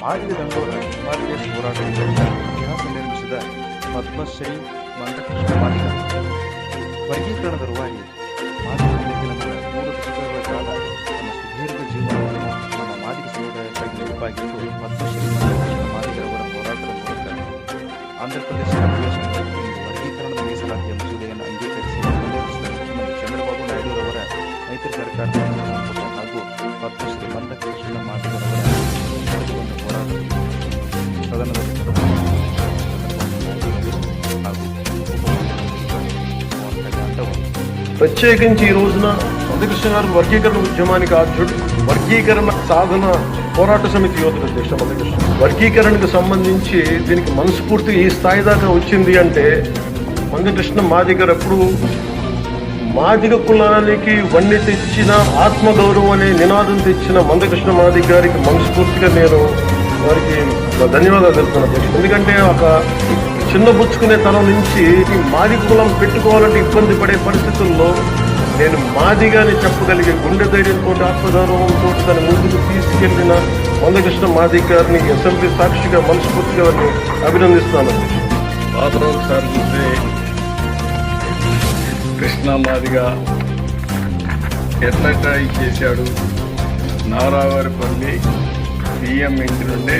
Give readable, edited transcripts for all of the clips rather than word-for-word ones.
ಮಾದಿಗ ದಂಡೋರ ಭಾರತೀಯ ಹೋರಾಟದಿಂದ ಇತಿಹಾಸ ನಿರ್ಮಿಸಿದ ಪದ್ಮಶ್ರೀ ಮಂದಕೃಷ್ಣ ಮಾದಿಗ ವರ್ಗೀಕರಣದ ರೂವಾರಿ ಮಾದಿಗ ಸಮಿತಿಯ 3 ದಶಕಗಳ ಕಾಲ ತಮ್ಮ ಸುದೀರ್ಘ ಜೀವನವನ್ನು ನಮ್ಮ ಮಾದಿಗ ಸಮುದಾಯಕ್ಕಾಗಿ ಮುಡಿಪಾಗಿಟ್ಟು ಪದ್ಮಶ್ರೀ ಮಂದಕೃಷ್ಣ ಮಾದಿಗರವರ ಹೋರಾಟದ ಮೂಲಕ ಆಂಧ್ರಪ್ರದೇಶದ ಅಧಿವೇಶನದಲ್ಲಿ ವರ್ಗೀಕರಣದ ಮೀಸಲಾತಿಯ ಮಸೂದೆಯನ್ನು ಅಂಗೀಕರಿಸಿ ಮುಖ್ಯಮಂತ್ರಿ ಚಂದ್ರಬಾಬು ನಾಯ್ಡುರವರ ಮೈತ್ರಿ ಸರ್ಕಾರದ ಸಂಪುಟ ಹಾಗೂ ಪದ್ಮಶ್ರೀ ಮಂದಕೃಷ್ಣ ಮಾದಿಗರವರ ಸದನದಲ್ಲಿ ప్రత్యేకించి ఈ రోజున మందకృష్ణ గారు వర్గీకరణ ఉద్యమానికి ఆద్యుడు, వర్గీకరణ సాధన పోరాట సమితి యోధుడు అధ్యక్ష మందకృష్ణ. వర్గీకరణకు సంబంధించి దీనికి మనస్ఫూర్తిగా ఈ స్థాయి దాకా వచ్చింది అంటే మందకృష్ణ మాదిగర్ ఎప్పుడు మాదిగ కులానికి వన్నె తెచ్చిన ఆత్మగౌరవం అనే నినాదం తెచ్చిన మందకృష్ణ మాదిగ గారికి మనస్ఫూర్తిగా నేను వారికి ధన్యవాదాలు తెలుపుతున్నాను అధ్యక్ష. ఎందుకంటే ఒక చిన్నబుచ్చుకునే తరం నుంచి మాదిగ కులం పెట్టుకోవాలంటే ఇబ్బంది పడే పరిస్థితుల్లో నేను మాదిగాని చెప్పగలిగే గుండె ధైర్యంతో ఆత్మగౌరవంతో తన ముందుకు తీసుకెళ్లిన మందకృష్ణ మాదిగ గారిని అసెంబ్లీ సాక్షిగా మనస్ఫూర్తిగా వారిని అభినందిస్తున్నాను అధ్యక్ష. ఒకసారి చూస్తే కృష్ణ మాదిగ ఎట్లా చేశాడు. నారావారిపల్లి బియ్యం ఇంటి నుండే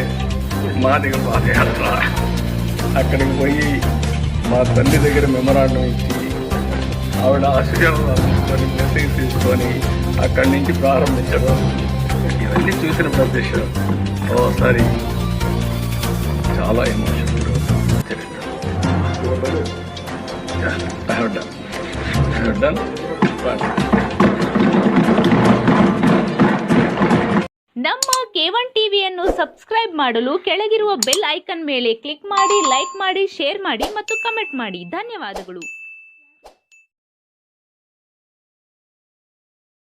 మాదిగ పాదయాత్ర అక్కడికి పోయి మా తల్లి దగ్గర మెమరాండం ఇచ్చి ఆవిడ ఆశీర్వాదాలు తీసుకొని మెసేజ్ తీసుకొని అక్కడి నుంచి ప్రారంభించడం ఇవన్నీ చూసిన ప్రదేశం ఓసారి చాలా ఎమోషనల్ చరిత్ర. ನಮ್ಮ K1 ಟಿವಿಯನ್ನು ಸಬ್ಸ್ಕ್ರೈಬ್ ಮಾಡಲು ಕೆಳಗಿರುವ ಬೆಲ್ ಐಕಾನ್ ಮೇಲೆ ಕ್ಲಿಕ್ ಮಾಡಿ, ಲೈಕ್ ಮಾಡಿ, ಶೇರ್ ಮಾಡಿ ಮತ್ತು ಕಮೆಂಟ್ ಮಾಡಿ. ಧನ್ಯವಾದಗಳು.